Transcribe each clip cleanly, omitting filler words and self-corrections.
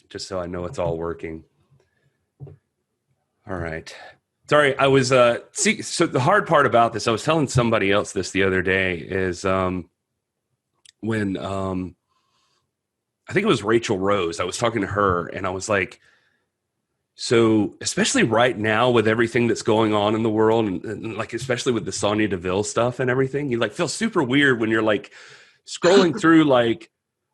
Just so I know it's all working. All right. Sorry, I was so the hard part about this, I was telling somebody else this the other day, is when I think it was Rachel Rose. I was talking to her and I was like, so especially right now with everything that's going on in the world, and like especially with the Sonya Deville stuff and everything, you like feel super weird when you're like scrolling through, like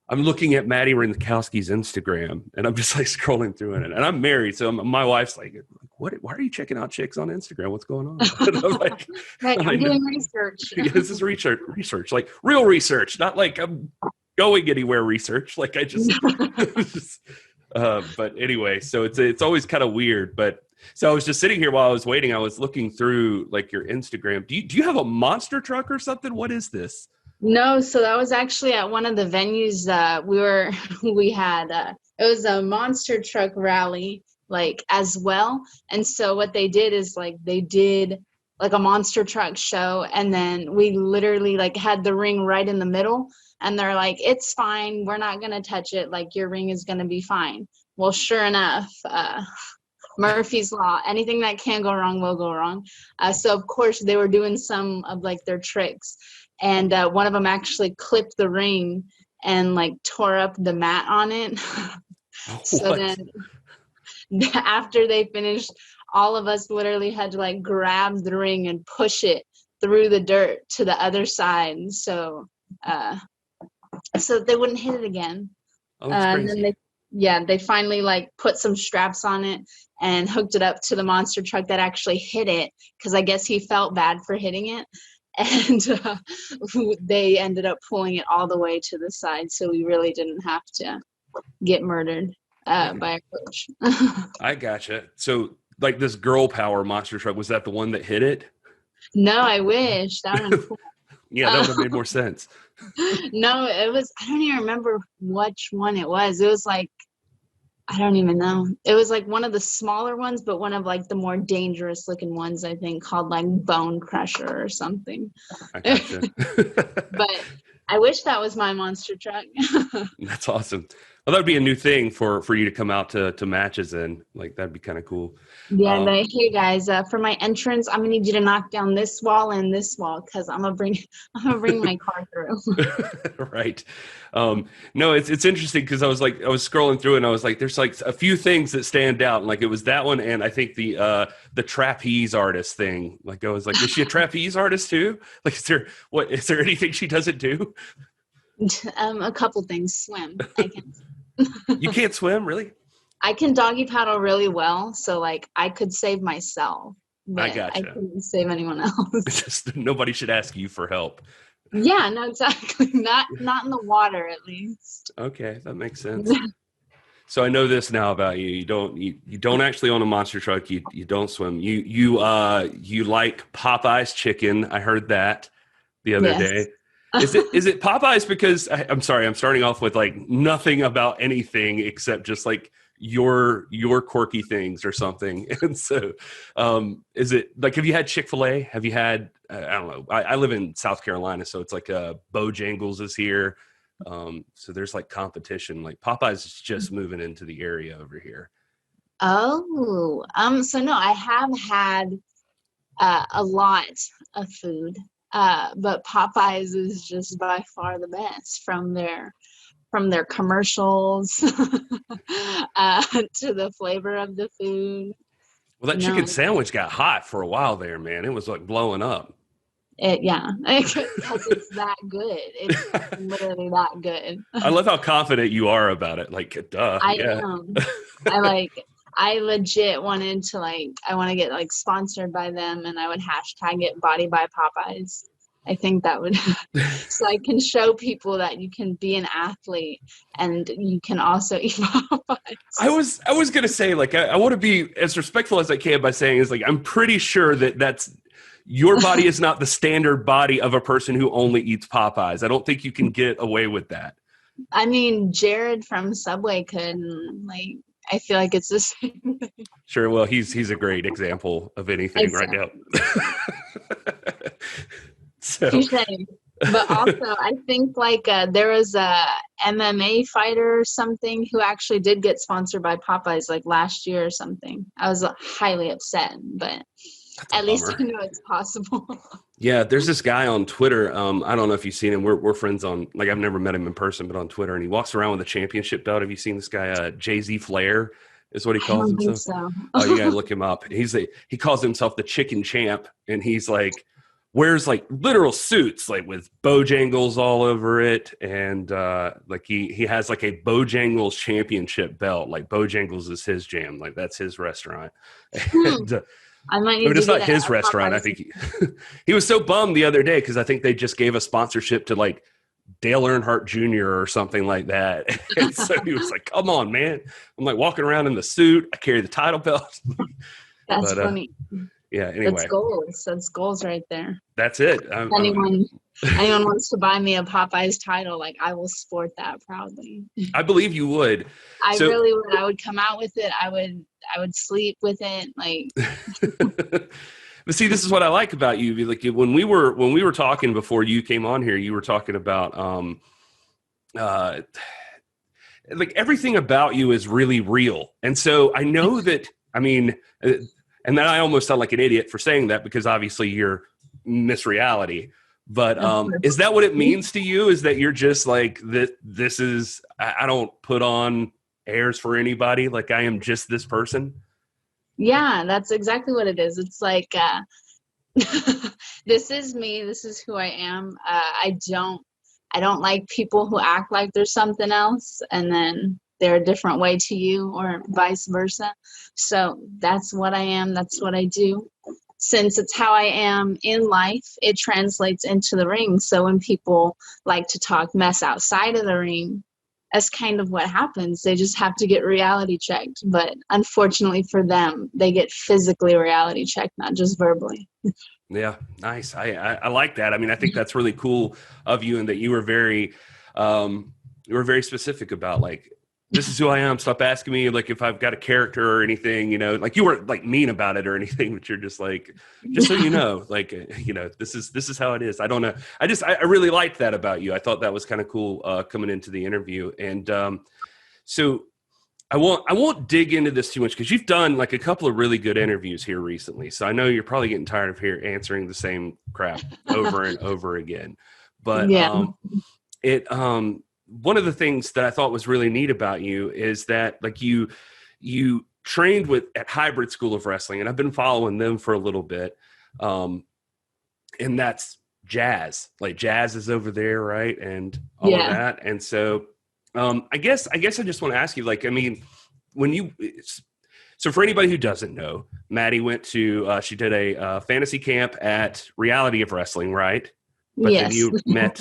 I'm looking at Madi Wrenkowski's Instagram and I'm just like scrolling through it. And I'm married. So my wife's like, what, why are you checking out chicks on Instagram? What's going on? And I'm like, I'm doing research. Yeah, this is research, like real research, not like I'm going anywhere research. Like I just, but anyway, so it's always kind of weird. But so I was just sitting here while I was waiting. I was looking through like your Instagram. Do you have a monster truck or something? What is this? No, so that was actually at one of the venues that we had. It was a monster truck rally, like as well. And so what they did is like they did like a monster truck show, and then we literally like had the ring right in the middle. And they're like, it's fine. We're not going to touch it. Like your ring is going to be fine. Well, sure enough, Murphy's Law, anything that can go wrong will go wrong. So of course they were doing some of like their tricks. And one of them actually clipped the ring and like tore up the mat on it. So then after they finished, all of us literally had to like grab the ring and push it through the dirt to the other side. So they wouldn't hit it again. Oh, that's crazy. And then they finally like put some straps on it and hooked it up to the monster truck that actually hit it, because I guess he felt bad for hitting it. And they ended up pulling it all the way to the side, so we really didn't have to get murdered by a coach. I gotcha. So like this girl power monster truck, was that the one that hit it? No, I wish. That would have been cool. Yeah, that would have made more sense. No, it was, I don't even remember which one it was. It was like, I don't even know. It was like one of the smaller ones, but one of like the more dangerous looking ones, I think, called like Bone Crusher or something. I gotcha. But I wish that was my monster truck. That's awesome. Well, that would be a new thing for you to come out to matches in. Like, that'd be kind of cool. Yeah, like, hey guys, for my entrance, I'm gonna need you to knock down this wall and this wall, because I'm gonna bring my car through. Right. No, it's interesting because I was scrolling through and I was like, there's like a few things that stand out. Like it was that one, and I think the trapeze artist thing. Like I was like, is she a trapeze artist too? Like, is there anything she doesn't do? A couple things. Swim. I can. You can't swim, really? I can doggy paddle really well, so like I could save myself, but I gotcha. I couldn't save anyone else. Just nobody should ask you for help. Yeah, no, exactly. Not in the water, at least. Okay, that makes sense. So I know this now about you. You don't actually own a monster truck. You don't swim. You like Popeyes chicken. I heard that the other day. Is it Popeyes because I'm sorry, I'm starting off with like nothing about anything except just like your quirky things or something. And so is it like, have you had Chick-fil-A? Have you had I don't know, I live in South Carolina, so it's like Bojangles is here, so there's like competition. Like Popeyes is just moving into the area over here. So no, I have had a lot of food, but Popeyes is just by far the best, from their commercials to the flavor of the food. Well, that chicken sandwich got hot for a while there, man. It was like blowing up. Because it's that good. It's literally that good. I love how confident you are about it. Like, duh. I am. I legit wanted to I want to get like sponsored by them, and I would hashtag it Body by Popeyes. I think that would, so I can show people that you can be an athlete and you can also eat Popeyes. I was going to say, like, I want to be as respectful as I can by saying is like, I'm pretty sure that's your body is not the standard body of a person who only eats Popeyes. I don't think you can get away with that. I mean, Jared from Subway could, like, I feel like it's the same thing. Sure. Well, he's a great example of anything right now. So, But also, I think like there was a MMA fighter or something who actually did get sponsored by Popeyes like last year or something. I was highly upset, but That's a at least bummer. you know it's possible. Yeah, there's this guy on Twitter. I don't know if you've seen him. We're friends on, like, I've never met him in person, but on Twitter, and he walks around with a championship belt. Have you seen this guy? Jay-Z Flair is what he I calls don't think himself. so. Oh, you gotta look him up. He calls himself the Chicken Champ, and he's like wears like literal suits, like with Bojangles all over it, and like he has like a Bojangles championship belt. Like Bojangles is his jam, like that's his restaurant, Hmm, and I might but need to it's get not his a restaurant. I Popeyes. think he was so bummed the other day because I think they just gave a sponsorship to like Dale Earnhardt Jr. or something like that. And so he was like, "Come on, man!" I'm like walking around in the suit. I carry the title belt, That's but funny. yeah. That's Anyway, goals. That's goals right there. that's it. Anyone wants to buy me a Popeyes title, like I will sport that proudly. I believe you would. I So, really would. I would come out with it. I would sleep with it. Like, but see, this is what I like about you. Like when we were talking before you came on here, you were talking about uh, like everything about you is really real. And so I know that, I mean, and then I almost sound like an idiot for saying that because obviously you're Miss Reality. But of course. is that what it means to you? Is that you're just like that? This is, I don't put on airs for anybody. Like I am just this person. Yeah, that's exactly what it is. It's like, this is me. This is who I am. I don't like people who act like there's something else and then they're a different way to you or vice versa. So that's what I am. That's what I do. Since it's how I am in life, it translates into the ring. So when people like to talk mess outside of the ring, that's kind of what happens. They just have to get reality checked. But unfortunately for them, they get physically reality checked, not just verbally. Yeah, nice. I like that. I mean, I think that's really cool of you, and that you were very specific about like this is who I am. Stop asking me like if I've got a character or anything. Like you weren't like mean about it or anything, but you're just like just so you know, like this is how it is. I don't know. I really liked that about you. I thought that was kind of cool coming into the interview, and so. I won't dig into this too much because you've done like a couple of really good interviews here recently. So I know you're probably getting tired of answering the same crap over and over again. But Yeah. one of the things that I thought was really neat about you is that like you trained at Hybrid School of Wrestling, and I've been following them for a little bit. And that's Jazz. Like Jazz is over there, right? And all of that. And so I guess I just want to ask you, like, I mean, so for anybody who doesn't know, Maddie went to, she did a fantasy camp at Reality of Wrestling, right? But then you met,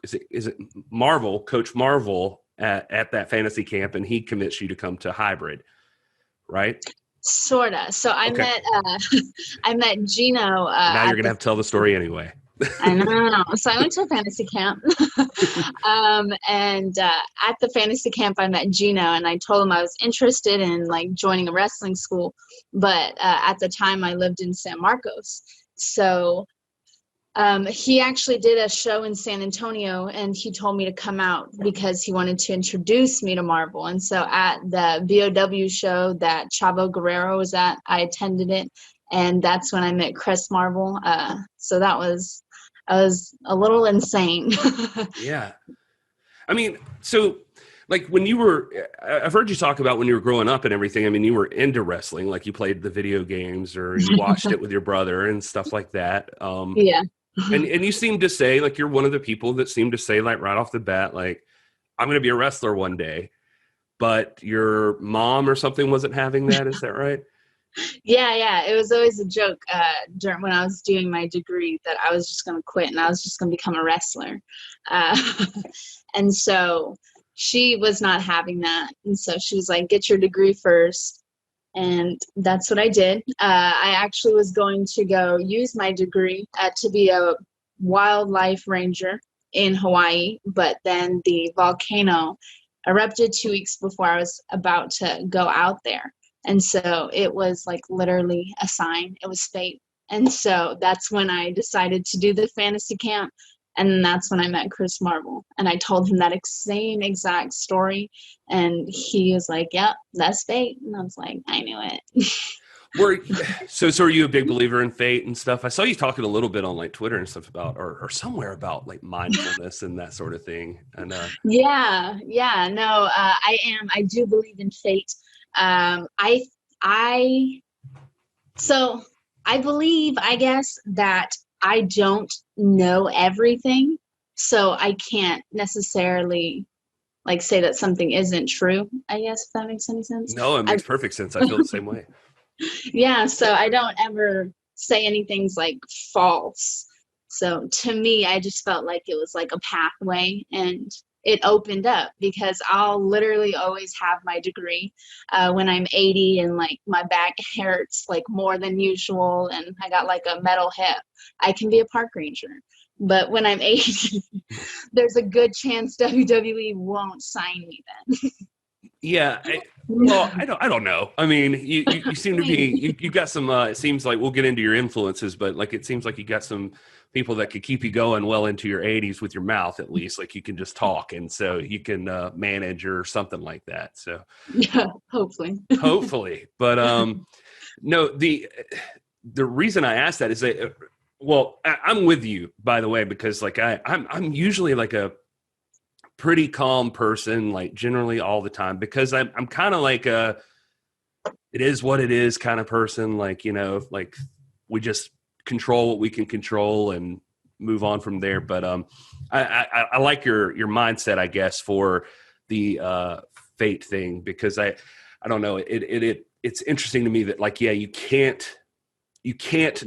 is it Marvel, Coach Marvel at that fantasy camp, and he commits you to come to Hybrid, right? Sorta. So I met Gino. Now you're going to have to tell the story anyway. I know. So I went to a fantasy camp, and at the fantasy camp, I met Gino, and I told him I was interested in like joining a wrestling school, but at the time I lived in San Marcos. So he actually did a show in San Antonio, and he told me to come out because he wanted to introduce me to Marvel. And so at the BOW show that Chavo Guerrero was at, I attended it, and that's when I met Chris Marvel. So that was a little insane. Yeah. I mean, so like when you were, I've heard you talk about when you were growing up and everything. I mean, you were into wrestling, like you played the video games or you watched it with your brother and stuff like that. Yeah. And you seem to say, like, you're one of the people that seem to say, like, right off the bat, like, I'm going to be a wrestler one day. But your mom or something wasn't having that. Is that right? Yeah. It was always a joke when I was doing my degree that I was just going to quit and I was just going to become a wrestler. And so she was not having that. And so she was like, get your degree first. And that's what I did. I actually was going to go use my degree to be a wildlife ranger in Hawaii. But then the volcano erupted 2 weeks before I was about to go out there. And so it was like literally a sign. It was fate. And so that's when I decided to do the fantasy camp. And that's when I met Chris Marvel. And I told him that same exact story. And he was like, yep, that's fate. And I was like, I knew it. So are you a big believer in fate and stuff? I saw you talking a little bit on like Twitter and stuff about, or somewhere about like mindfulness and that sort of thing. And Yeah, no, I do believe in fate. I so I believe, I guess, that I don't know everything, so I can't necessarily like say that something isn't true, I guess, if that makes any sense. no, it makes perfect sense. I feel the same way. Yeah, so I don't ever say anything's like false. So to me, I just felt like it was like a pathway, and it opened up because I'll literally always have my degree when I'm 80 and like my back hurts like more than usual and I got like a metal hip. I can be a park ranger. But when I'm 80, there's a good chance WWE won't sign me then. Yeah. I don't know. I mean, you seem to be, you got some, it seems like we'll get into your influences, but like, it seems like you got some people that could keep you going well into your 80s with your mouth, at least, like you can just talk. And so you can manage or something like that. So Yeah, hopefully. But no, the reason I asked that is that, well, I'm with you, by the way, because like I'm usually like a pretty calm person, like generally all the time, because I'm kind of like it is what it is kind of person. Like, you know, like we just control what we can control and move on from there. But I like your mindset, I guess, for the fate thing, because I don't know, it's interesting to me that like, yeah, you can't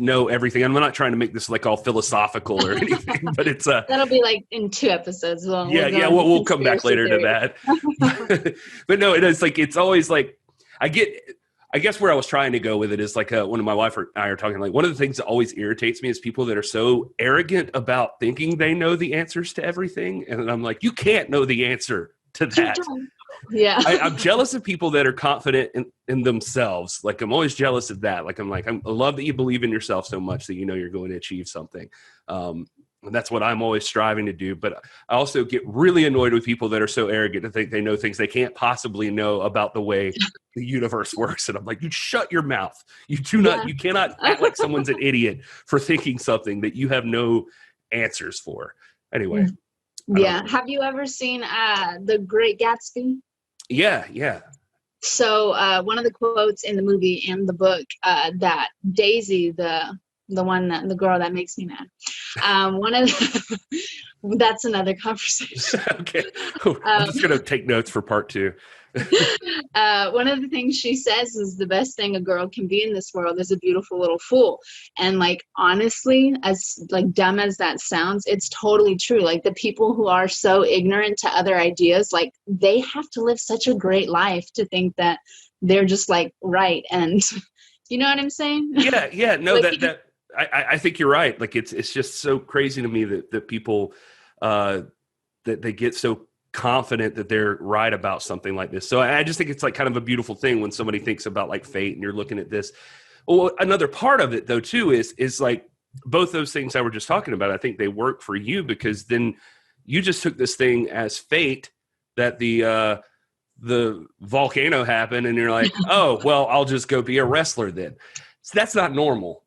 know everything. I'm not trying to make this like all philosophical or anything, but it's that'll be like in 2 episodes. We'll come back later to that. But no, it is like, it's always like, I guess where I was trying to go with it is like when my wife and I are talking, like one of the things that always irritates me is people that are so arrogant about thinking they know the answers to everything. And I'm like, you can't know the answer to that. Yeah. I'm jealous of people that are confident in themselves. Like I'm always jealous of that. Like I love that you believe in yourself so much that you know you're going to achieve something. And that's what I'm always striving to do. But I also get really annoyed with people that are so arrogant to think they know things they can't possibly know about the way the universe works. And I'm like, you shut your mouth. You cannot act like someone's an idiot for thinking something that you have no answers for. Anyway. Yeah. Have you ever seen The Great Gatsby? Yeah. So one of the quotes in the movie and the book that Daisy, the girl that makes me mad, that's another conversation. Okay. I'm just going to take notes for part 2. One of the things she says is the best thing a girl can be in this world is a beautiful little fool. And like, honestly, as like dumb as that sounds, it's totally true. Like the people who are so ignorant to other ideas, like they have to live such a great life to think that they're just like right. And you know what I'm saying? Yeah. No, Like, I think you're right. Like it's just so crazy to me that people that they get so confident that they're right about something like this. So I just think it's like kind of a beautiful thing when somebody thinks about like fate and you're looking at this. Well, another part of it though too is like both those things I were just talking about. I think they work for you because then you just took this thing as fate that the volcano happened and you're like, oh, well, I'll just go be a wrestler then. So that's not normal.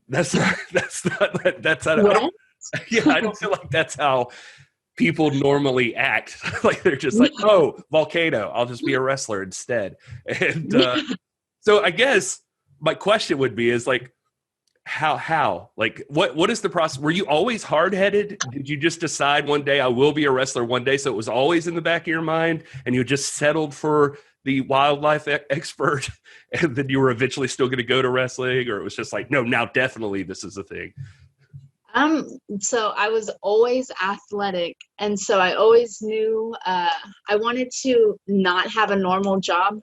That's not what? I don't feel like that's how people normally act. Like they're just like, oh, volcano, I'll just be a wrestler instead. And so I guess my question would be is like, how like what is the process? Were you always hard-headed? Did you just decide one day I will be a wrestler one day, so it was always in the back of your mind and you just settled for the wildlife expert and then you were eventually still going to go to wrestling, or it was just like, no, now definitely this is a thing? So I was always athletic, and so I always knew I wanted to not have a normal job.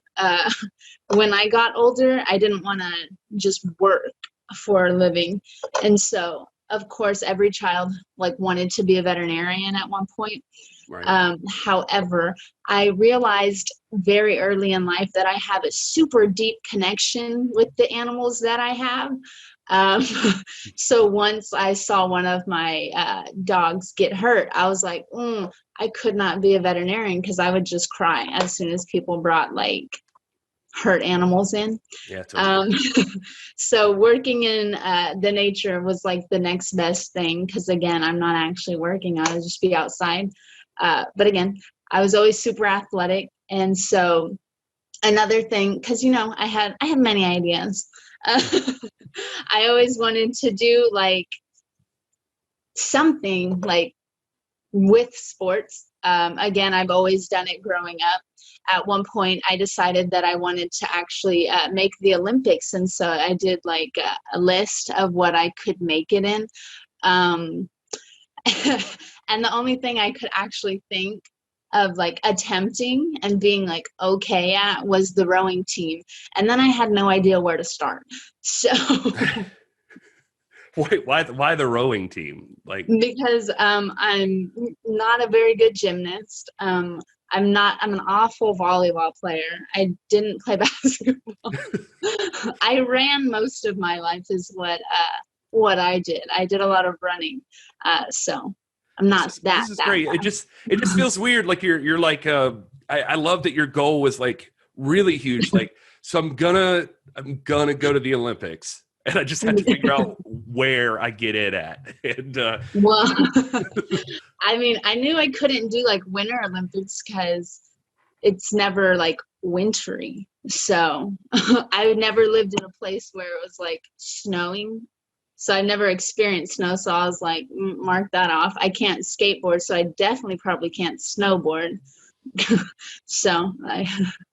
When I got older, I didn't want to just work for a living, and so of course every child like wanted to be a veterinarian at one point. Right. However, I realized very early in life that I have a super deep connection with the animals that I have. Um, so once I saw one of my dogs get hurt, I was like, I could not be a veterinarian because I would just cry as soon as people brought like hurt animals in. Yeah, totally. So working in the nature was like the next best thing because again, I'm not actually working. I would just be outside. But again, I was always super athletic, and so another thing, because I had many ideas. I always wanted to do like something like with sports. Again, I've always done it growing up. At one point, I decided that I wanted to actually make the Olympics. And so I did like a list of what I could make it in. And the only thing I could actually think of like attempting and being like okay at was the rowing team. And then I had no idea where to start. So Wait, why the rowing team? Like, because I'm not a very good gymnast. I'm an awful volleyball player. I didn't play basketball. I ran most of my life is what I did. I did a lot of running. So I'm not this is great. It just feels weird. Like you're like I love that your goal was like really huge. Like, so I'm gonna go to the Olympics. And I just had to figure out where I get it at. And well, I mean, I knew I couldn't do like Winter Olympics because it's never like wintry. So I never lived in a place where it was like snowing. So I never experienced snow. So I was like, mark that off. I can't skateboard, so I definitely probably can't snowboard. So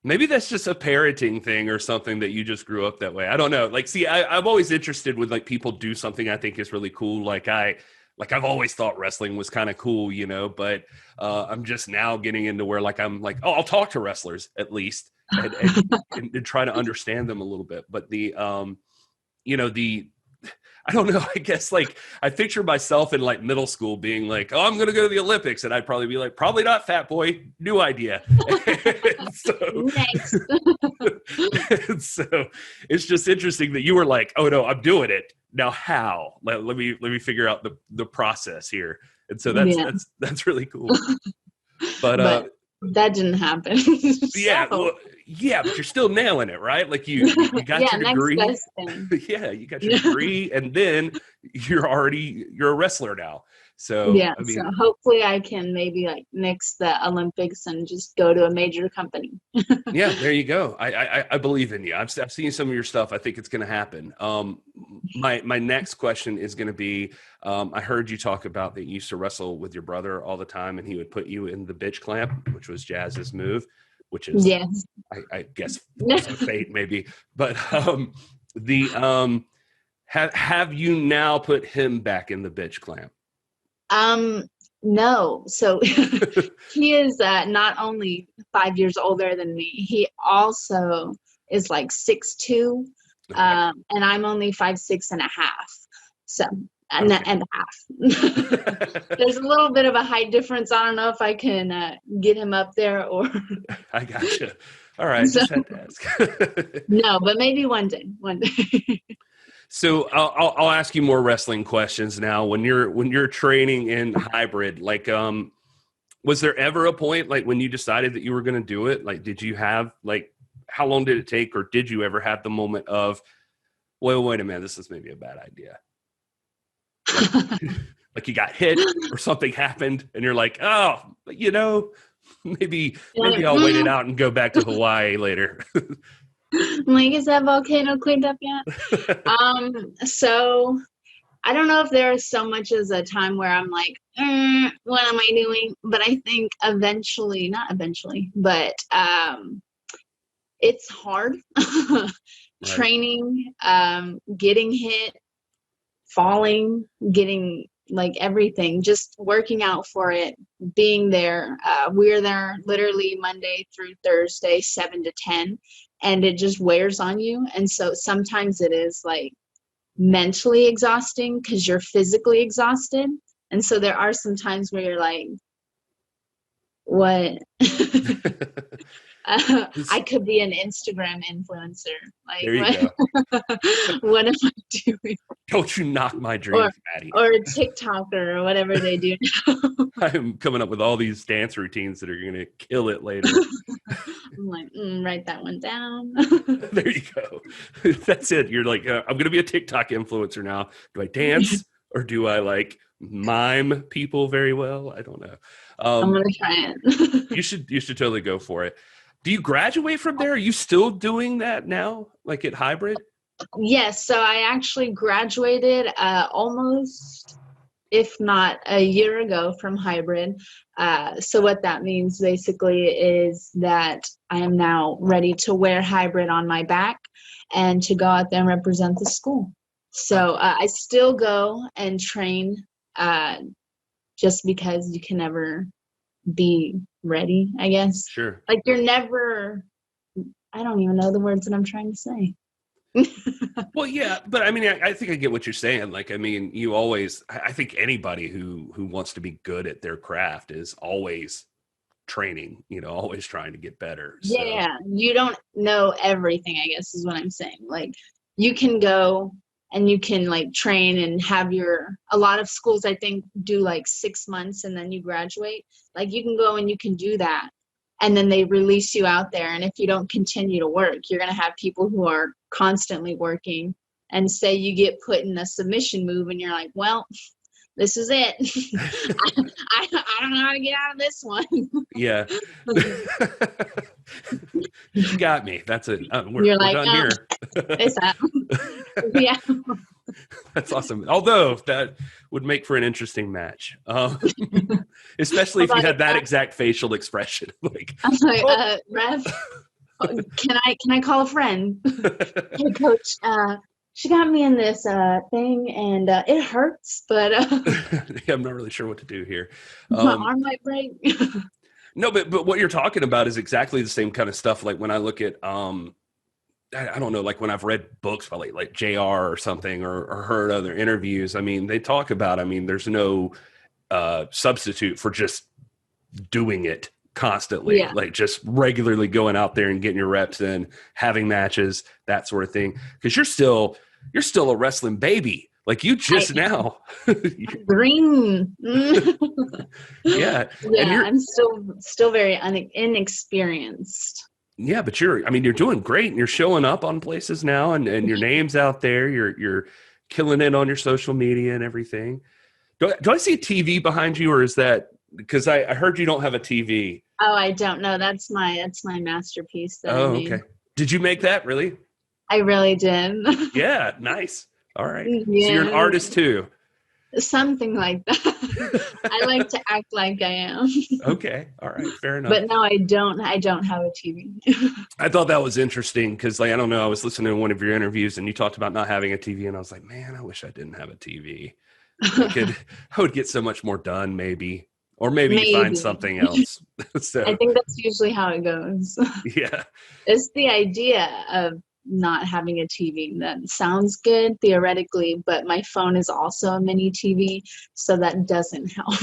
maybe that's just a parenting thing or something that you just grew up that way. I don't know. Like, see, I'm always interested when like people do something I think is really cool. Like I've always thought wrestling was kind of cool, but I'm just now getting into where like I'm like, oh, I'll talk to wrestlers at least and try to understand them a little bit. But I don't know. I guess like I picture myself in like middle school being like, oh, I'm going to go to the Olympics. And I'd probably be like, probably not, fat boy. New idea. Next. And so it's just interesting that you were like, oh no, I'm doing it. Now how? Let me figure out the process here. And so that's really cool. But that didn't happen. Yeah, well, yeah, but you're still nailing it, right? Like you got your degree. Next best thing. Yeah, you got your degree, and then you're a wrestler now. So I mean, so hopefully I can maybe like nix the Olympics and just go to a major company. Yeah, there you go. I believe in you. I've seen some of your stuff. I think it's going to happen. My next question is going to be, I heard you talk about that you used to wrestle with your brother all the time, and he would put you in the bitch clamp, which was Jazz's move, which is, yes, I guess, fate maybe. But have you now put him back in the bitch clamp? No. So he is not only 5 years older than me, he also is like 6'2", Okay. and I'm only 5'6.5". So and a half. There's a little bit of a height difference. I don't know if I can get him up there or. I gotcha. All right, just had to ask. No, but maybe one day. So I'll ask you more wrestling questions now. When you're training in hybrid, like, was there ever a point like when you decided that you were going to do it? Like, did you have like, how long did it take, or did you ever have the moment of, well, wait a minute, this is maybe a bad idea? Like you got hit or something happened, and you're like, oh, maybe I'll wait it out and go back to Hawaii later. I'm like, is that volcano cleaned up yet? So I don't know if there is so much as a time where I'm like, what am I doing? But I think not eventually, but it's hard. Right. Training, getting hit, falling, getting like everything, just working out for it, being there. We're there literally Monday through Thursday, 7 to 10. And it just wears on you. And so sometimes it is like mentally exhausting because you're physically exhausted. And so there are some times where you're like, what? I could be an Instagram influencer. Like, There you go. what am I doing? Don't you knock my dreams, Maddie. Or a TikToker or whatever they do now. I'm coming up with all these dance routines that are going to kill it later. I'm like, write that one down. There you go. That's it. You're like, I'm going to be a TikTok influencer now. Do I dance or do I like mime people very well? I don't know. I'm going to try it. You should totally go for it. Do you graduate from there? Are you still doing that now, like at hybrid? Yes. So I actually graduated almost, if not a year ago, from hybrid. So what that means basically is that I am now ready to wear hybrid on my back and to go out there and represent the school. So I still go and train just because you can never be ready, I guess. Sure. Like you're never, I don't even know the words that I'm trying to say. Well, yeah, but I mean, I think I get what you're saying. Like, I mean, you always, I think anybody who wants to be good at their craft is always training, always trying to get better. So. Yeah, you don't know everything, I guess is what I'm saying. Like, you can go and you can like train and have a lot of schools, I think, do like 6 months and then you graduate. Like, you can go and you can do that. And then they release you out there. And if you don't continue to work, you're going to have people who are constantly working and say you get put in a submission move and you're like, well, this is it. I don't know how to get out of this one. Yeah. You got me. That's it. We're done here. It's that. Yeah. That's awesome. Although that would make for an interesting match. Especially if you had that exact facial expression. Like, I'm like, Rev, can I call a friend? Hey, coach, she got me in this thing and it hurts, but I'm not really sure what to do here. My arm might break. No, but what you're talking about is exactly the same kind of stuff. Like when I look at, I don't know, like when I've read books by like JR or something or heard other interviews, I mean, they talk about, there's no substitute for just doing it constantly, like just regularly going out there and getting your reps in, having matches, that sort of thing. Because you're still a wrestling baby. Like you just now. Green. Yeah. Yeah, I'm still very inexperienced. Yeah, but you're doing great and you're showing up on places now and your name's out there. You're killing it on your social media and everything. Do I see a TV behind you or is that because I heard you don't have a TV? Oh, I don't know. That's my masterpiece. Oh, okay. Did you make that really? I really did. Yeah, nice. All right. Yeah. So you're an artist too. Something like that. I like to act like I am. Okay. All right. Fair enough. But no, I don't have a TV. I thought that was interesting because, like, I don't know, I was listening to one of your interviews and you talked about not having a TV, and I was like, man, I wish I didn't have a TV. I would get so much more done, maybe. Or maybe you find something else. So I think that's usually how it goes. Yeah. It's the idea of not having a TV that sounds good theoretically, but my phone is also a mini TV, so that doesn't help.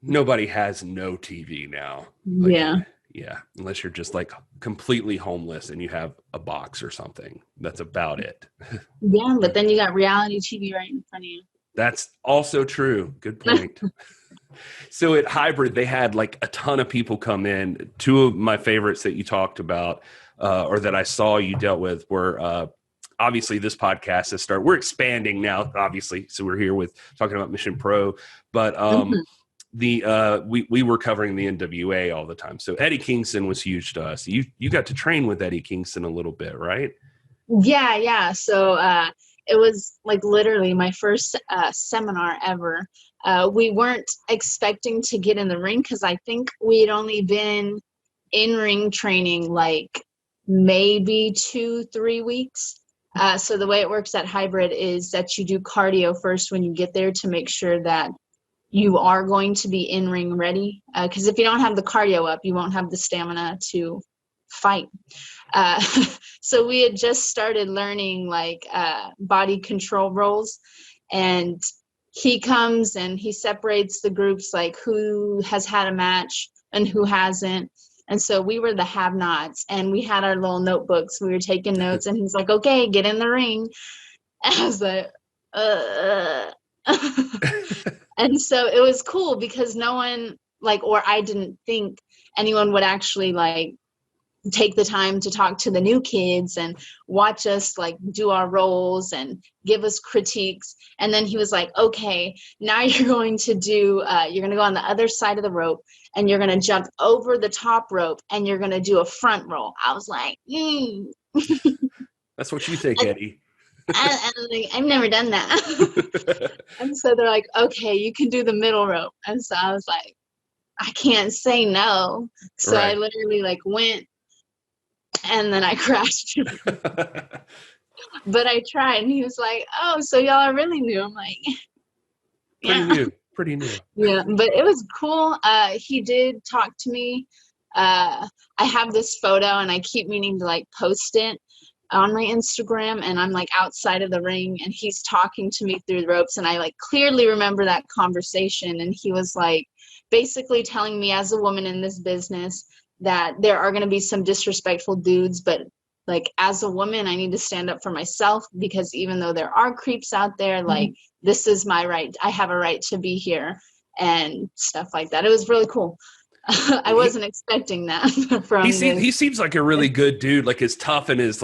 Nobody has no TV now. Like, yeah, unless you're just like completely homeless and you have a box or something. That's about it. Yeah, but then you got reality TV right in front of you. That's also true. Good point. So at Hybrid, they had like a ton of people come in. Two of my favorites that you talked about or that I saw you dealt with were obviously this podcast has started. We're expanding now, obviously. So we're here with talking about Mission Pro, but we were covering the NWA all the time. So Eddie Kingston was huge to us. You got to train with Eddie Kingston a little bit, right? Yeah. So it was like literally my first seminar ever. We weren't expecting to get in the ring because I think we had only been in ring training like maybe 2-3 weeks. So the way it works at Hybrid is that you do cardio first when you get there to make sure that you are going to be in ring ready. Because if you don't have the cardio up, you won't have the stamina to fight. So we had just started learning like body control roles, and he comes and he separates the groups, like who has had a match and who hasn't. And so we were the have-nots, and we had our little notebooks. We were taking notes, and he's like, okay, get in the ring. And I was like, And so it was cool because no one or I didn't think anyone would actually take the time to talk to the new kids and watch us do our roles and give us critiques. And then he was like, okay, now you're going to go on the other side of the rope, and you're going to jump over the top rope, and you're going to do a front roll. I was like, That's what you think, Eddie. I've never done that. And so they're like, okay, you can do the middle rope. And so I was like, I can't say no. So right. I literally went, and then I crashed. But I tried, and he was like, oh, so y'all are really new. I'm like, yeah. Pretty new. Yeah, but it was cool. He did talk to me. I have this photo, and I keep meaning to post it on my Instagram, and I'm outside of the ring, and he's talking to me through the ropes, and I clearly remember that conversation. And he was basically telling me, as a woman in this business, that there are going to be some disrespectful dudes, but as a woman, I need to stand up for myself, because even though there are creeps out there, this is my right. I have a right to be here and stuff like that. It was really cool. I wasn't expecting that from he seems like a really good dude, as tough and as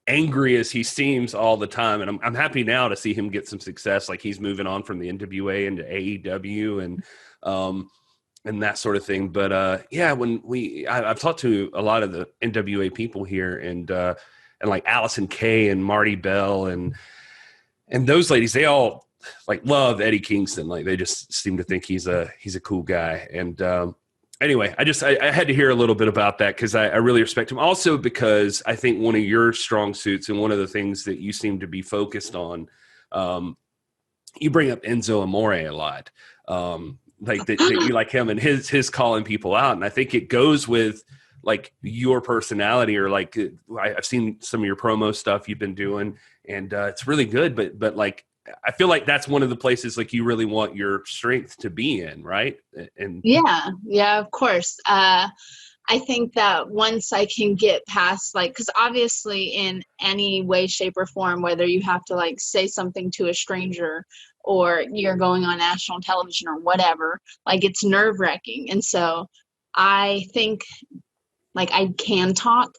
angry as he seems all the time. And I'm happy now to see him get some success. He's moving on from the NWA into AEW and that sort of thing. But yeah, when I've talked to a lot of the NWA people here, and Allison Kay and Marty Bell and those ladies, they all love Eddie Kingston. They just seem to think he's a cool guy. And anyway, I had to hear a little bit about that, because I really respect him. Also because I think one of your strong suits, and one of the things that you seem to be focused on, you bring up Enzo Amore a lot. That you like him and his calling people out. And I think it goes with your personality, or I've seen some of your promo stuff you've been doing, and it's really good. But I feel that's one of the places you really want your strength to be in, right? And yeah, of course. I think that once I can get past because obviously in any way, shape, or form, whether you have to say something to a stranger, or you're going on national television or whatever, it's nerve-wracking. And so I think I can talk,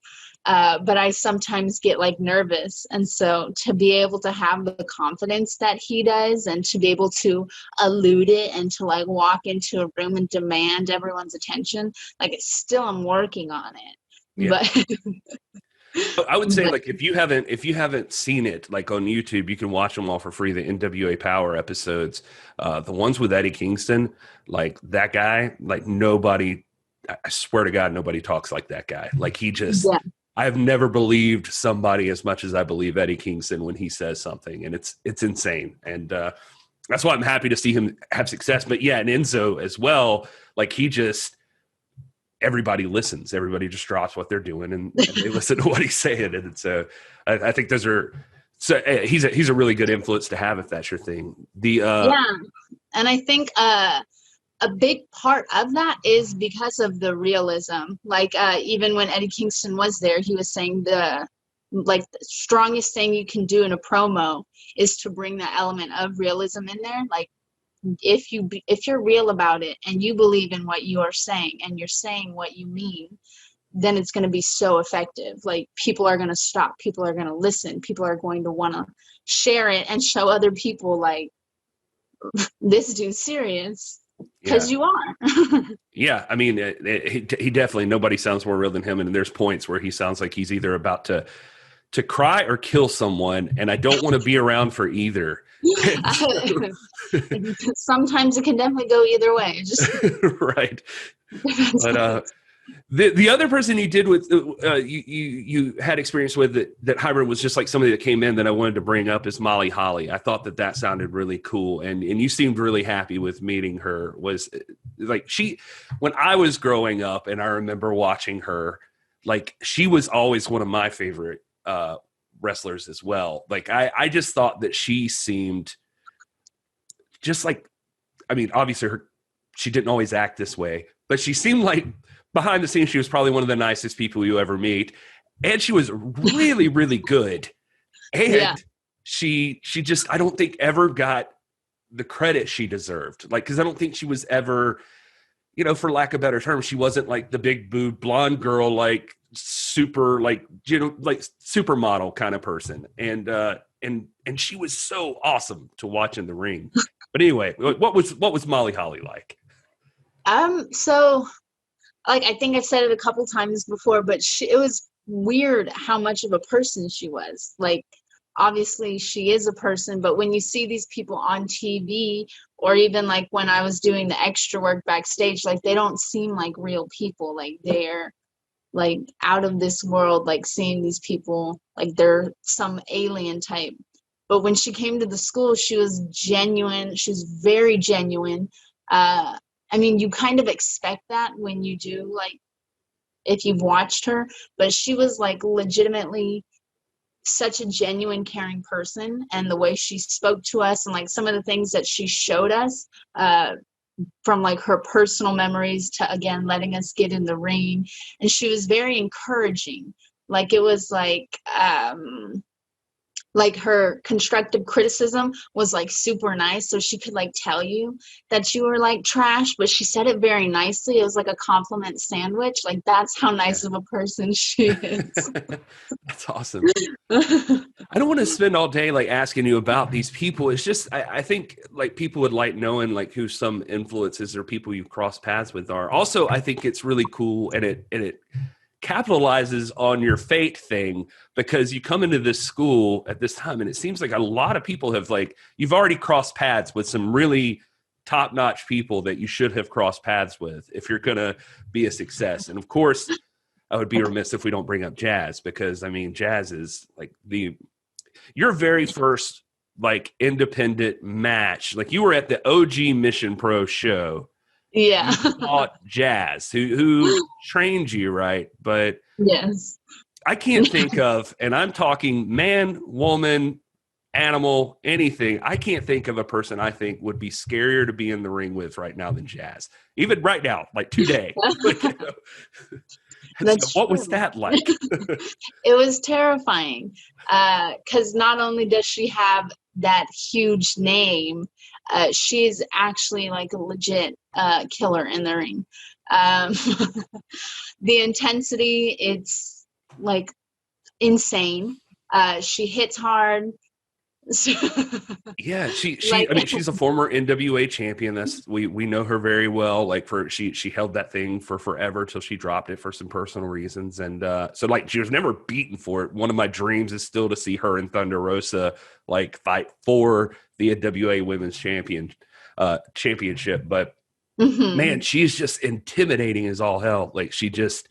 but I sometimes get nervous. And so to be able to have the confidence that he does, and to be able to elude it, and to walk into a room and demand everyone's attention, it's still, I'm working on it. Yeah. But I would say if you haven't seen it on YouTube, you can watch them all for free, the NWA Power episodes. The ones with Eddie Kingston, that guy, nobody, I swear to God, nobody talks like that guy. He just, yeah. I've never believed somebody as much as I believe Eddie Kingston when he says something, and it's insane. And that's why I'm happy to see him have success. But yeah, and Enzo as well, he just, everybody listens. Everybody just drops what they're doing, and they listen to what he's saying. And so I think those are, so he's a really good influence to have if that's your thing. Yeah. And I think a big part of that is because of the realism. Even when Eddie Kingston was there, he was saying the strongest thing you can do in a promo is to bring the element of realism in there. If you're real about it, and you believe in what you are saying, and you're saying what you mean, then it's going to be so effective. People are going to stop, people are going to listen, people are going to want to share it and show other people this dude's serious, because you are. Yeah, I mean, he definitely, nobody sounds more real than him, and there's points where he sounds like he's either about to cry or kill someone, and I don't want to be around for either. Sometimes it can definitely go either way. Right. But the other person you did with you had experience with that hybrid was just somebody that came in that I wanted to bring up is Molly Holly. I thought that sounded really cool, and you seemed really happy with meeting her. Was she, when I was growing up, and I remember watching her, she was always one of my favorite wrestlers as well. I just thought that she seemed just I mean, obviously she didn't always act this way, but she seemed like behind the scenes, she was probably one of the nicest people you ever meet. And she was really, really good. And she just, I don't think ever got the credit she deserved. Like, cause I don't think she was ever, you know, for lack of better terms, she wasn't like the big booed blonde girl, like super, like, you know, like supermodel kind of person. And she was so awesome to watch in the ring. But anyway, what was Molly Holly like? So like, I think I've said it a couple times before, but it was weird how much of a person she was. Like, obviously she is a person, but when you see these people on TV, or even like when I was doing the extra work backstage, like they don't seem like real people. Like they're like out of this world, like seeing these people like they're some alien type. But when she came to the school, she was genuine. She was very genuine. I mean, you kind of expect that when you do, like, if you've watched her, but she was like legitimately such a genuine, caring person. And the way she spoke to us and like some of the things that she showed us, from like her personal memories to, again, letting us get in the ring. And she was very encouraging. Like, it was like her constructive criticism was like super nice. So she could like tell you that you were like trash, but she said it very nicely. It was like a compliment sandwich. Like, that's how nice of a person she is. That's awesome. I don't want to spend all day like asking you about these people. It's just, I think like people would like knowing like who some influences or people you've crossed paths with are. Also, I think it's really cool, and it capitalizes on your fate thing, because you come into this school at this time and it seems like a lot of people have like, you've already crossed paths with some really top-notch people that you should have crossed paths with if you're going to be a success. And of course, I would be remiss if we don't bring up Jazz, because I mean, Jazz is like your very first like independent match. Like, you were at the OG Mission Pro show. Yeah. You taught Jazz, who trained you, right? But yes, I can't think of, and I'm talking man, woman, animal, anything. I can't think of a person I think would be scarier to be in the ring with right now than Jazz. Even right now, like today. Like, you know. That's So what true. was that like? It was terrifying, because not only does she have that huge name, she's actually like a legit killer in the ring. The intensity, it's like insane. She hits hard. Yeah, Like, I mean, she's a former NWA champion. We know her very well. Like, she held that thing for forever till she dropped it for some personal reasons. And so like, she was never beaten for it. One of my dreams is still to see her and Thunder Rosa like fight for the NWA Women's Championship. But man, she's just intimidating as all hell. Like, she just,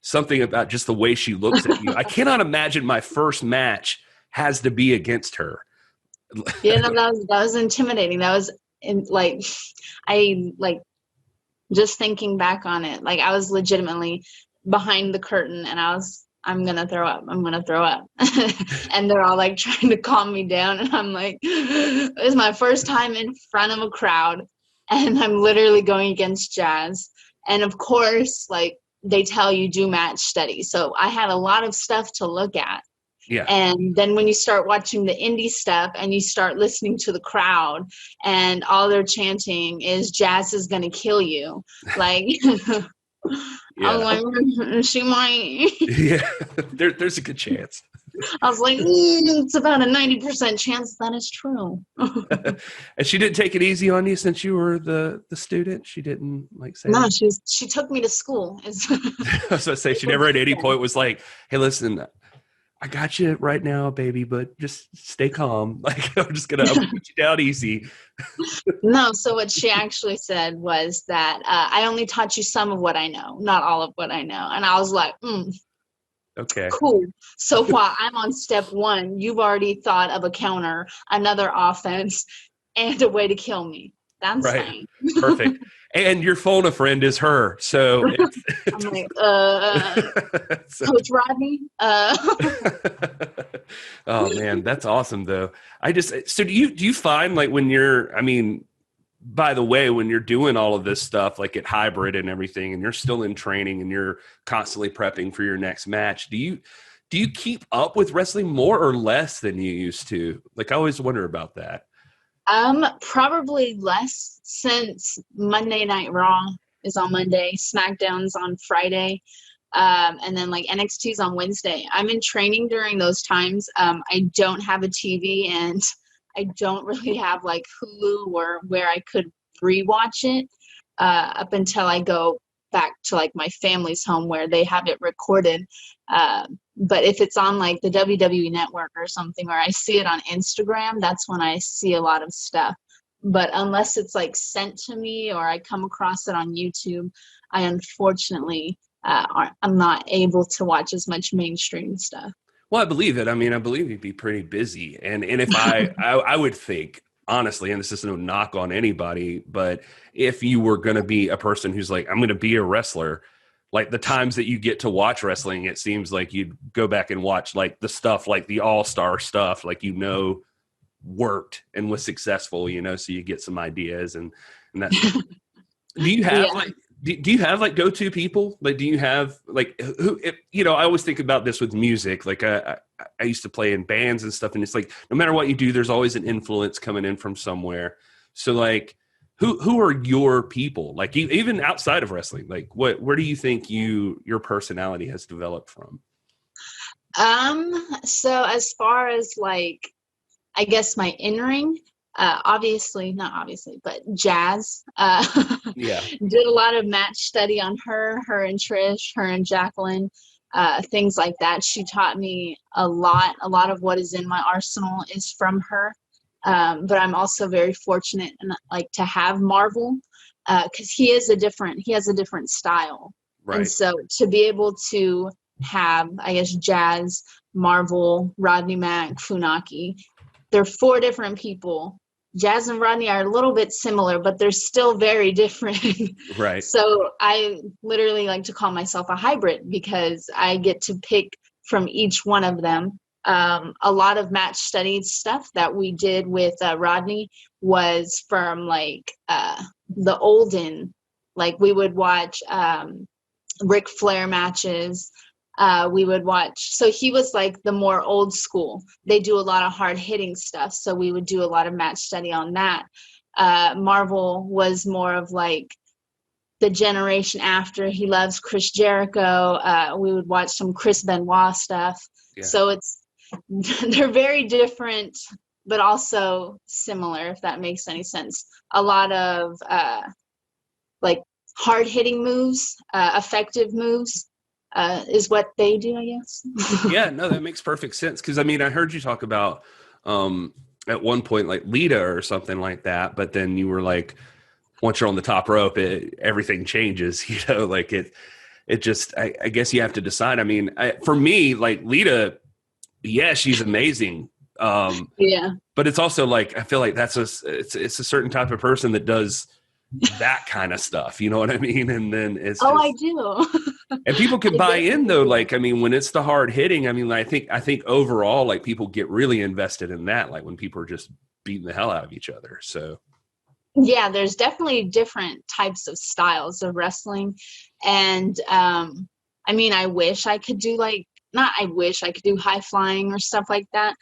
something about just the way she looks at you. I cannot imagine my first match has to be against her. yeah, no, that was intimidating. That was like, I like, just thinking back on it, like I was legitimately behind the curtain and I'm gonna throw up. And they're all like trying to calm me down, and I'm like, it was my first time in front of a crowd, and I'm literally going against Jazz. And of course, like, they tell you do match steady, so I had a lot of stuff to look at. Yeah. And then when you start watching the indie stuff and you start listening to the crowd and all they're chanting is Jazz is going to kill you. Like, I was like, she might. Yeah, there's a good chance. I was like, it's about a 90% chance that is true. And she didn't take it easy on you since you were the student? She didn't like say No, that? she took me to school. I was going to say, she never at any point was like, hey, listen, I got you right now, baby, but just stay calm. Like, I'm gonna put you down easy. No, so what she actually said was that I only taught you some of what I know, not all of what I know. And I was like, okay, cool. So while I'm on step one, you've already thought of a counter, another offense, and a way to kill me. That's right. fine. Perfect. And your phone a friend is her. So I'm like, Coach Rodney. Oh man, that's awesome though. So do you find like when you're, I mean, by the way, when you're doing all of this stuff, like at hybrid and everything, and you're still in training and you're constantly prepping for your next match, do you keep up with wrestling more or less than you used to? Like, I always wonder about that. Probably less, since Monday Night Raw is on Monday, SmackDown's on Friday, and then like NXT's on Wednesday. I'm in training during those times. I don't have a TV, and I don't really have like Hulu or where I could rewatch it up until I go back to like my family's home where they have it recorded. But if it's on like the WWE network or something, or I see it on Instagram, that's when I see a lot of stuff. But unless it's like sent to me or I come across it on YouTube, I unfortunately I'm not able to watch as much mainstream stuff. Well, I believe it. I mean, I believe you'd be pretty busy. And if I would think, honestly, and this is no knock on anybody, but if you were going to be a person who's like, I'm going to be a wrestler, like the times that you get to watch wrestling, it seems like you'd go back and watch like the stuff, like the all-star stuff, like, worked and was successful, so you get some ideas and that's, do you have like, do you have like go-to people? Like, do you have like who, I always think about this with music. Like I used to play in bands and stuff, and it's like, no matter what you do, there's always an influence coming in from somewhere. So like, who are your people? Like even outside of wrestling, like where do you think your personality has developed from? So as far as like, I guess my in-ring, not obviously, but Jazz, did a lot of match study on her and Trish, her and Jacqueline, things like that. She taught me a lot of what is in my arsenal is from her. But I'm also very fortunate and like to have Marvel, cause he has a different style. Right. And so to be able to have, I guess, Jazz, Marvel, Rodney Mack, Funaki, they're 4 different people. Jazz and Rodney are a little bit similar, but they're still very different. Right. So I literally like to call myself a hybrid because I get to pick from each one of them. A lot of match studied stuff that we did with Rodney was from like the olden, like we would watch Ric Flair matches. We would watch, so he was like the more old school. They do a lot of hard hitting stuff, so we would do a lot of match study on that. Marvel was more of like the generation after. He loves Chris Jericho. We would watch some Chris Benoit stuff. Yeah. So they're very different, but also similar, if that makes any sense. A lot of like hard hitting moves, effective moves. Is what they do, I guess. Yeah, no, that makes perfect sense. Because I mean, I heard you talk about at one point like Lita or something like that, but then you were like, once you're on the top rope, everything changes. Like it just. I guess you have to decide. I mean, for me, like Lita, yeah, she's amazing. Yeah, but it's also like I feel like it's a certain type of person that does that kind of stuff, you know what I mean? And then it's I do. And people can buy in though. Like, I mean, when it's the hard hitting, I mean, I think overall, like people get really invested in that. Like when people are just beating the hell out of each other. So yeah, there's definitely different types of styles of wrestling. And, I mean, I wish I could do high flying or stuff like that.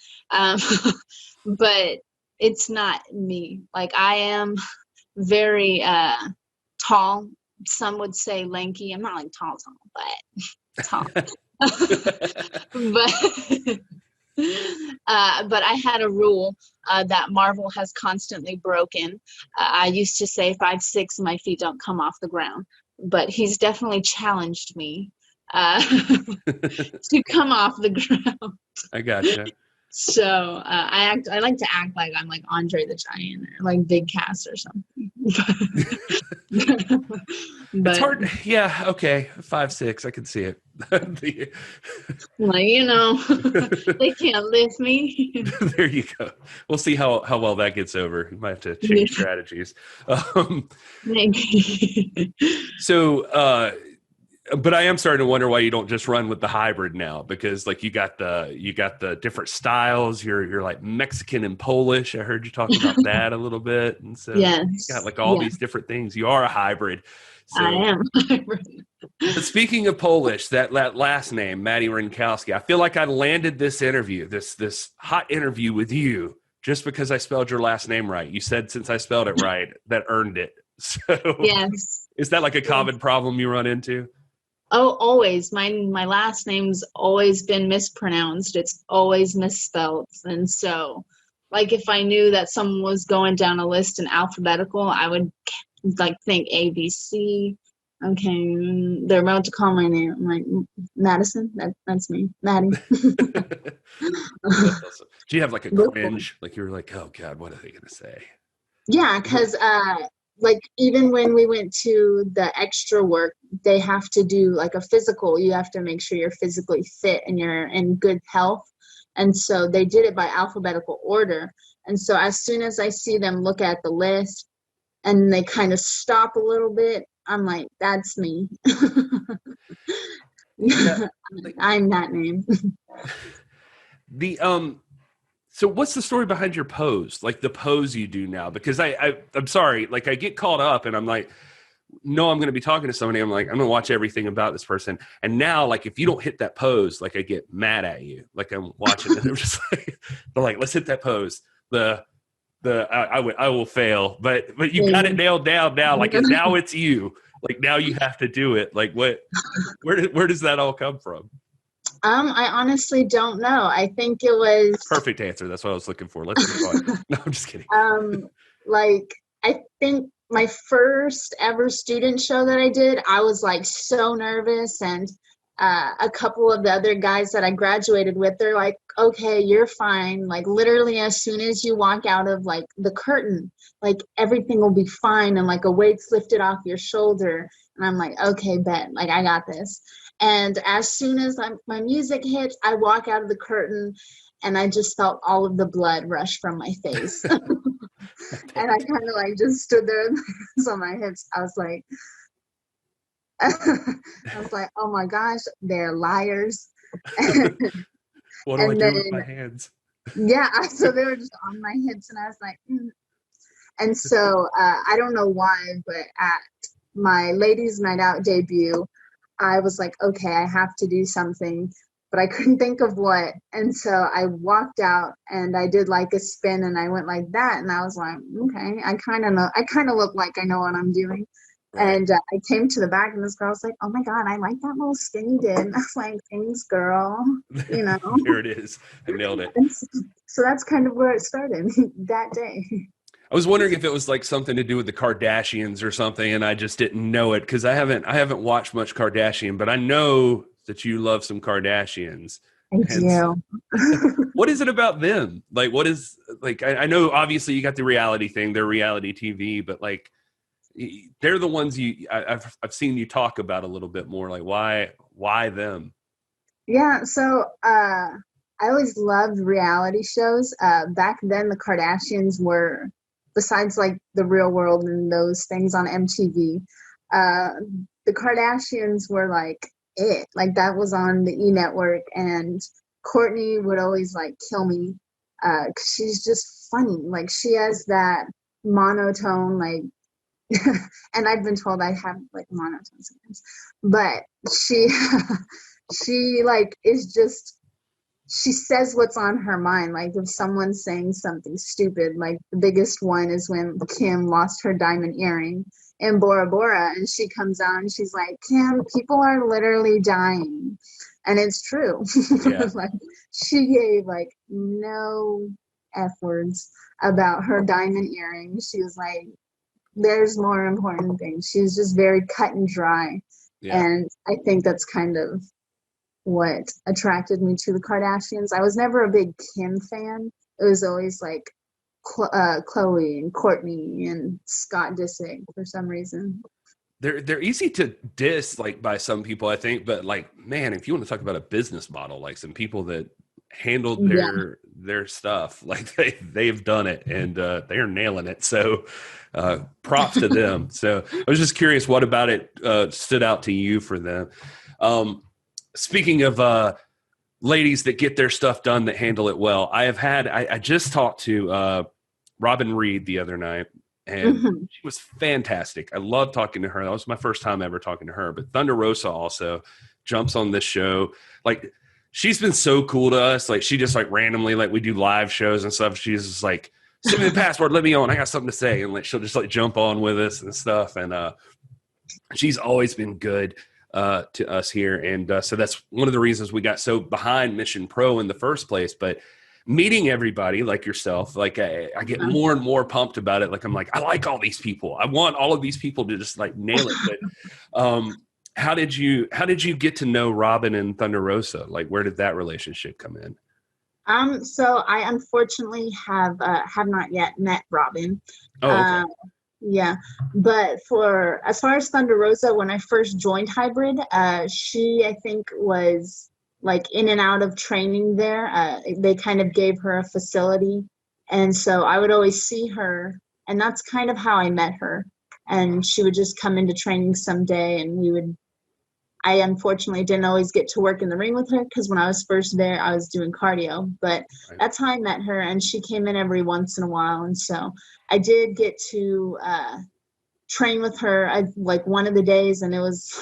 But it's not me. Like I am very tall. Some would say lanky. I'm not like tall, but tall. But I had a rule that Marvel has constantly broken. I used to say 5'6", my feet don't come off the ground, but he's definitely challenged me to come off the ground. I gotcha. So I like to act like I'm like Andre the Giant or like Big Cass or something. But it's hard. Yeah. Okay. 5'6". I can see it. Like, they can't lift me. There you go. We'll see how well that gets over. You might have to change strategies. Maybe. So, But I am starting to wonder why you don't just run with the hybrid now, because like you got the different styles. You're like Mexican and Polish. I heard you talk about that a little bit, and so you got Yes. like all Yeah, these different things. You are a hybrid. I So, am. but speaking of Polish, that last name, Madi Wrenkowski, I feel like I landed this interview, this hot interview with you, just because I spelled your last name right. You said since I spelled it right, that earned it. So, Yes. is that like a common problem you run into? Oh, always. My last name's always been mispronounced. It's always misspelled. And so, like, if I knew that someone was going down a list in alphabetical, I would like think ABC. Okay, they're about to call my name. I'm like, Madison. That's me, Maddie. That's awesome. Do you have like a cringe? Like you were like, oh God, what are they gonna say? Yeah, because like even when we went to the extra work, they have to do like a physical. You have to make sure you're physically fit and you're in good health. And so they did it by alphabetical order. And so as soon as I see them look at the list and they kind of stop a little bit, I'm like, that's me. Yeah. I'm that name. The So what's the story behind your pose? Like the pose you do now? Because I'm sorry, like I get caught up and I'm like, no, I'm going to be talking to somebody. I'm like, I'm going to watch everything about this person. And now, like, if you don't hit that pose, like I get mad at you. Like I'm watching and I'm just like, they're like, let's hit that pose. I will fail, but you got it nailed down now. Like now it's you. Like now you have to do it. Like where does that all come from? I honestly don't know. I think it was Perfect answer. That's what I was looking for. Let's move on. No, I'm just kidding. Like I think my first ever student show that I did, I was like so nervous, and a couple of the other guys that I graduated with, they're like, okay, you're fine. Like literally as soon as you walk out of like the curtain, like everything will be fine, and like a weight's lifted off your shoulder. And I'm like, okay, bet, like I got this. And as soon as my music hits, I walk out of the curtain and I just felt all of the blood rush from my face. And I kind of like just stood there on my hips. I was like, oh my gosh, they're liars. What do I do with my hands? Yeah, so they were just on my hips and I was like, And so I don't know why, but at my ladies' night out debut, I was like, okay, I have to do something, but I couldn't think of what. And so I walked out and I did like a spin and I went like that. And I was like, okay, I kind of look like I know what I'm doing. Right. And I came to the back and this girl was like, oh my God, I like that little spin you did. And I was like, thanks, girl. You know, there it is. I nailed it. So that's kind of where it started that day. I was wondering if it was like something to do with the Kardashians or something, and I just didn't know it because I haven't watched much Kardashian, but I know that you love some Kardashians. I do. What is it about them? Like, what is like? I know obviously you got the reality thing, they're reality TV, but like they're the ones I've seen you talk about a little bit more. Like, why them? Yeah, so I always loved reality shows. Back then, the Kardashians were, besides like The Real World and those things on MTV, the Kardashians were like it. Like that was on the E! Network, and Kourtney would always like kill me because she's just funny. Like she has that monotone, like, and I've been told I have like monotone sometimes, but she like is just. She says what's on her mind. Like if someone's saying something stupid, like the biggest one is when Kim lost her diamond earring in Bora Bora, and she comes out and she's like, Kim, people are literally dying. And it's true. Yeah. Like she gave like no F words about her diamond earring. She was like, there's more important things. She was just very cut and dry. Yeah. And I think that's kind of what attracted me to the Kardashians. I was never a big Kim fan. It was always like Khloe and Kourtney and Scott Disick for some reason. They're easy to diss like by some people, I think, but like, man, if you want to talk about a business model, like some people that handled their stuff. Like they've done it, and they are nailing it. So props to them. So I was just curious, what about it stood out to you for them? Speaking of ladies that get their stuff done, that handle it well, I just talked to Robin Reed the other night, and she was fantastic. I love talking to her. That was my first time ever talking to her. But Thunder Rosa also jumps on this show. Like, she's been so cool to us. Like, she just like randomly, like, we do live shows and stuff. She's just like, send me the password, let me on. I got something to say. And like, she'll just like jump on with us and stuff. And she's always been good to us here. And so that's one of the reasons we got so behind Mission Pro in the first place. But meeting everybody like yourself, like I get more and more pumped about it. Like, I'm like, I like all these people. I want all of these people to just like nail it. But how did you get to know Robin and Thunder Rosa? Like, where did that relationship come in? So I unfortunately have not yet met Robin. Oh, okay. Yeah, but as far as Thunder Rosa, when I first joined Hybrid, she, I think, was like in and out of training there. They kind of gave her a facility, and so I would always see her, and that's kind of how I met her. And she would just come into training someday, and I unfortunately didn't always get to work in the ring with her, because when I was first there, I was doing cardio. But that's how I met her, and she came in every once in a while. And so I did get to train with her like one of the days, and it was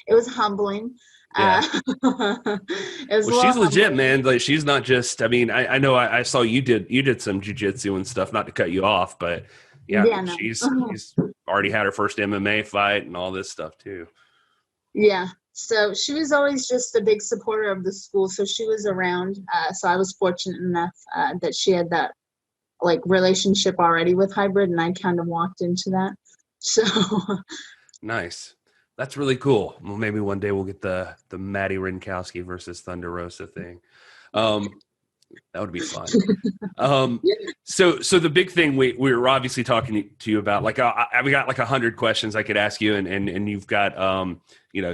it was humbling. Yeah. She's legit, humbling. man. Like, she's not just, I mean, I know I saw you did some jiu-jitsu and stuff, not to cut you off, but no. She's already had her first MMA fight and all this stuff too. Yeah, so she was always just a big supporter of the school, so she was around. So I was fortunate enough that she had that like relationship already with Hybrid, and I kind of walked into that. So nice. That's really cool. Well, maybe one day we'll get the Madi Wrenkowski versus Thunder Rosa thing. That would be fun. So the big thing we were obviously talking to you about, like, we got like 100 questions I could ask you, and you've got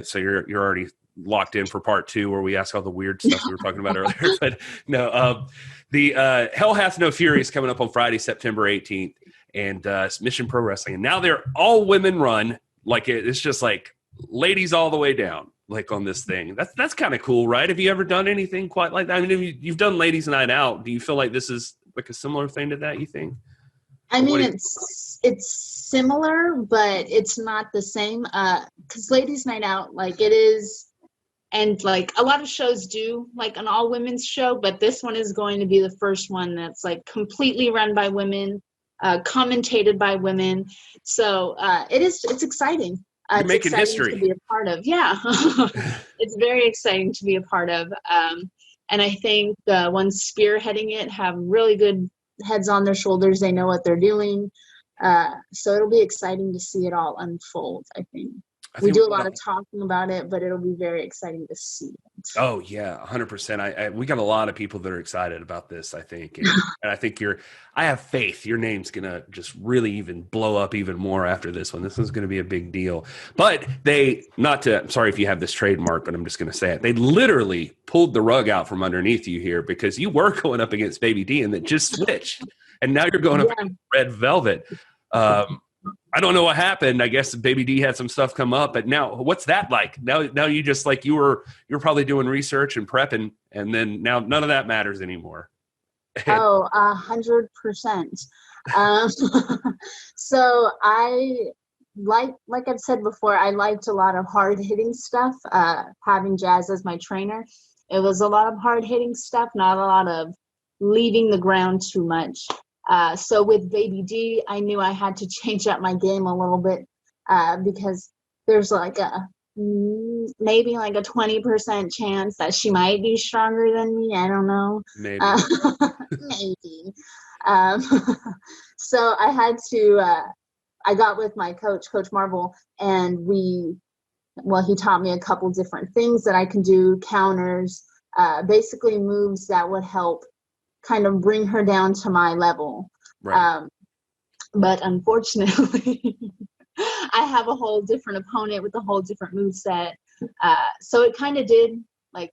so you're already locked in for part 2, where we ask all the weird stuff we were talking about earlier. But no, the Hell Hath No Fury is coming up on Friday, September 18th, and it's Mission Pro Wrestling, and now they're all women run. Like, it's just like ladies all the way down, like, on this thing. That's kind of cool, right? Have you ever done anything quite like that? I mean, you've done Ladies Night Out. Do you feel like this is like a similar thing to that, you think? I mean, it's similar, but it's not the same. Because Ladies Night Out, like, it is, and like a lot of shows do like an all women's show, but this one is going to be the first one that's like completely run by women, commentated by women. So it's exciting. You're making history to be a part of. Yeah. It's very exciting to be a part of. And I think the ones spearheading it have really good heads on their shoulders. They know what they're doing. So it'll be exciting to see it all unfold, I think. We do a lot of talking about it, but it'll be very exciting to see it. Oh yeah, 100%. We got a lot of people that are excited about this, I think, and I think I have faith your name's gonna just really even blow up even more after this one. This is gonna be a big deal. But I'm sorry if you have this trademark, but I'm just gonna say it. They literally pulled the rug out from underneath you here, because you were going up against Baby D, and that just switched, and now you're going up against Red Velvet. I don't know what happened. I guess Baby D had some stuff come up, but now what's that like? Now you just like you're probably doing research and prepping, and then now none of that matters anymore. 100%. So I like I've said before, I liked a lot of hard hitting stuff. Having Jazz as my trainer, it was a lot of hard hitting stuff, not a lot of leaving the ground too much. So with Baby D, I knew I had to change up my game a little bit, because there's like maybe like a 20% chance that she might be stronger than me. I don't know. Maybe. Maybe. So I had to, I got with my coach, Coach Marvel, and he taught me a couple different things that I can do, counters, basically moves that would help kind of bring her down to my level. Right. But unfortunately, I have a whole different opponent with a whole different moveset. So it kind of did like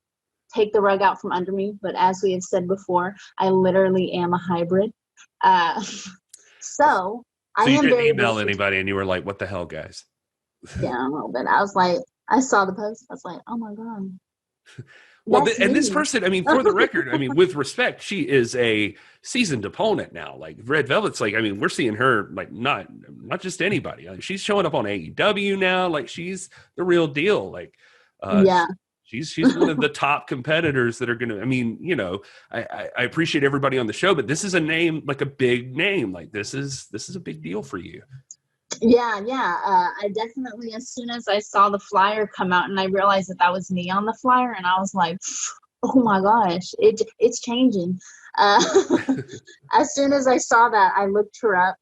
take the rug out from under me, but as we have said before, I literally am a hybrid. So I So you am didn't very email anybody and you were like, what the hell, guys? yeah, a little bit. I was like, I saw the post. I was like, oh my God. Well, That's and this me. person, I mean, for the record, I mean, with respect, she is a seasoned opponent now. Like Red Velvet's like, I mean, we're seeing her like not just anybody. Like, she's showing up on AEW now. Like she's the real deal. Like Yeah. she's one of the top competitors that are going to, I mean, you know, I appreciate everybody on the show, but this is a name, like a big name. Like this is a big deal for you. Yeah. I definitely, as soon as I saw the flyer come out and I realized that was me on the flyer, and I was like, oh my gosh, it's changing. As soon as I saw that, I looked her up.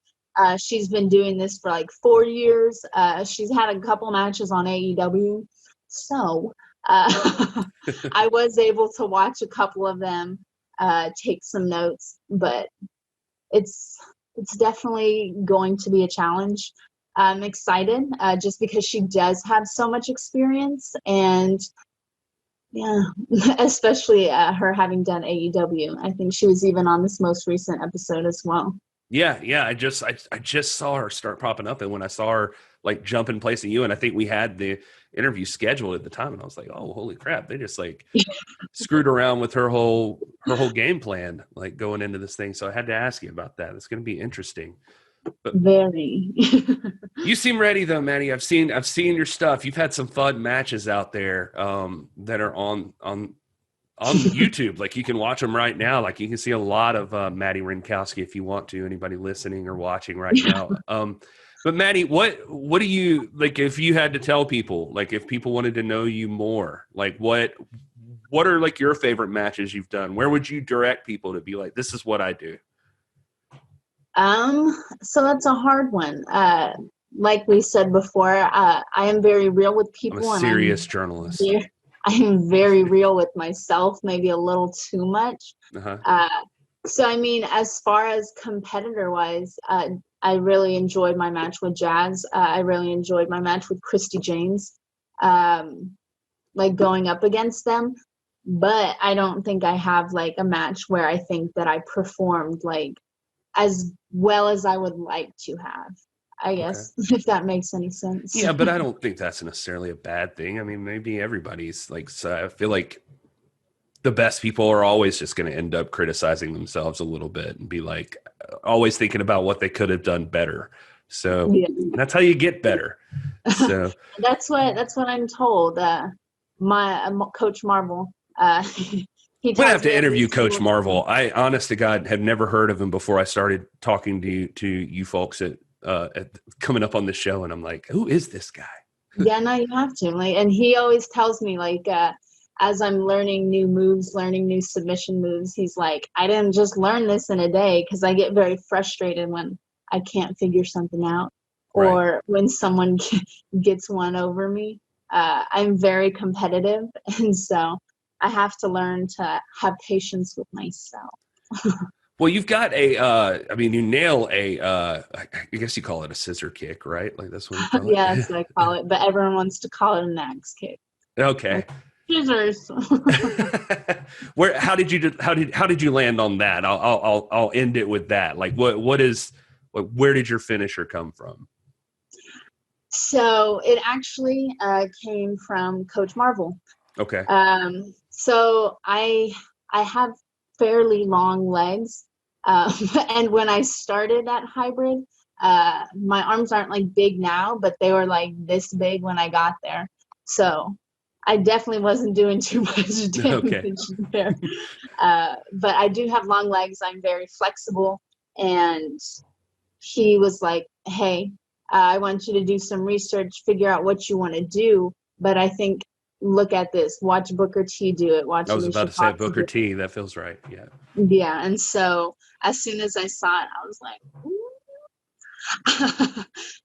She's been doing this for like 4 years. She's had a couple matches on AEW. So I was able to watch a couple of them, take some notes, but it's definitely going to be a challenge. I'm excited just because she does have so much experience, and yeah, especially her having done AEW. I think she was even on this most recent episode as well. Yeah. I just saw her start popping up, and when I saw her like jump in place of you, and I think we had the interview scheduled at the time, and I was like, oh, holy crap! They just like screwed around with her whole game plan, like going into this thing. So I had to ask you about that. It's going to be interesting. But very. You seem ready though, Maddie. I've seen your stuff. You've had some fun matches out there that are on YouTube. Like you can watch them right now. Like you can see a lot of Madi Wrenkowski if you want to. Anybody listening or watching right now. But Maddie, what do you like? If you had to tell people, like if people wanted to know you more, like what are like your favorite matches you've done? Where would you direct people to be like, this is what I do? So that's a hard one. Like we said before, I am very real with people. I'm a serious journalist. I am very real with myself, maybe a little too much. Uh-huh. So, I mean, as far as competitor-wise, I really enjoyed my match with Jazz. I really enjoyed my match with Christy James, like going up against them. But I don't think I have like a match where I think that I performed like as well as I would like to have, I guess, if that makes any sense. Yeah, but I don't think that's necessarily a bad thing. I mean, maybe everybody's like, so I feel like the best people are always just going to end up criticizing themselves a little bit and be like, always thinking about what they could have done better. So that's how you get better. So that's what I'm told. My Coach Marvel, we're going to have to interview Coach Marvel. I, honest to God, had never heard of him before I started talking to you folks at coming up on the show. And I'm like, who is this guy? Yeah, no, you have to. Like, and he always tells me, like, as I'm learning new moves, learning new submission moves, he's like, I didn't just learn this in a day, because I get very frustrated when I can't figure something out, or when someone gets one over me. I'm very competitive, and so I have to learn to have patience with myself. Well, you've got I mean, you nail I guess you call it a scissor kick, right? Like that's what you call it? Yeah, that's what I call it, but everyone wants to call it an axe kick. Okay. Scissors. How did you land on that? I'll end it with that. Like where did your finisher come from? So it actually came from Coach Marvel. Okay. So I have fairly long legs, and when I started at hybrid, my arms aren't like big now, but they were like this big when I got there. So I definitely wasn't doing too much damage there. But I do have long legs. I'm very flexible, and he was like, "Hey, I want you to do some research, figure out what you want to do. But I think, look at this. Watch Booker T do it. I was about to say Booker T. That feels right. Yeah. Yeah. And so as soon as I saw it, I was like, ooh,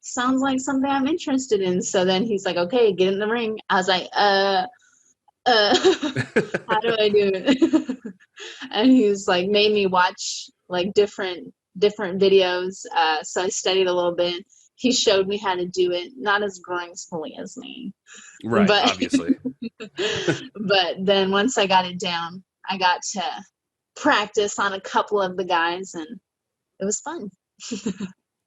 sounds like something I'm interested in. So then he's like, okay, get in the ring. I was like, how do I do it? And he's like, made me watch like different videos. So I studied a little bit. he showed me how to do it, not as gracefully as me. Right, But obviously. but then once I got it down, I got to practice on a couple of the guys, and it was fun.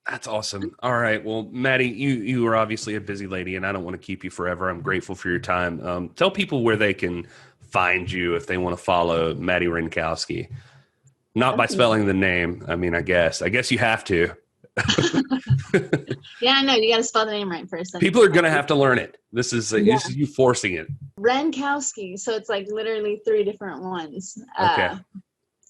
That's awesome. All right. Well, Maddie, you are obviously a busy lady, and I don't want to keep you forever. I'm grateful for your time. Tell people where they can find you if they want to follow Madi Wrenkowski. Not by spelling the name. I mean, I guess you have to. Yeah, I know. You got to spell the name right first. People are going to have to learn it. This is you forcing it. Wrenkowski. So it's like literally 3 different ones. Okay.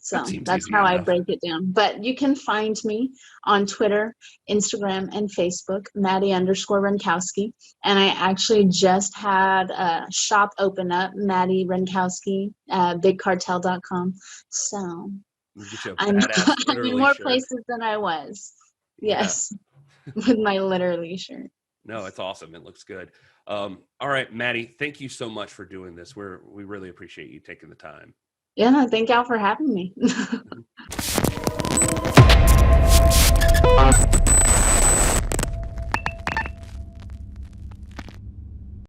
So that's how I break it down. But you can find me on Twitter, Instagram, and Facebook, Madi_Wrenkowski. And I actually just had a shop open up, Madi Wrenkowski, bigcartel.com. So I'm in more places than I was. Yes. With my literally shirt. No, it's awesome. It looks good. All right, Maddie, thank you so much for doing this. We really appreciate you taking the time. Yeah, thank y'all for having me.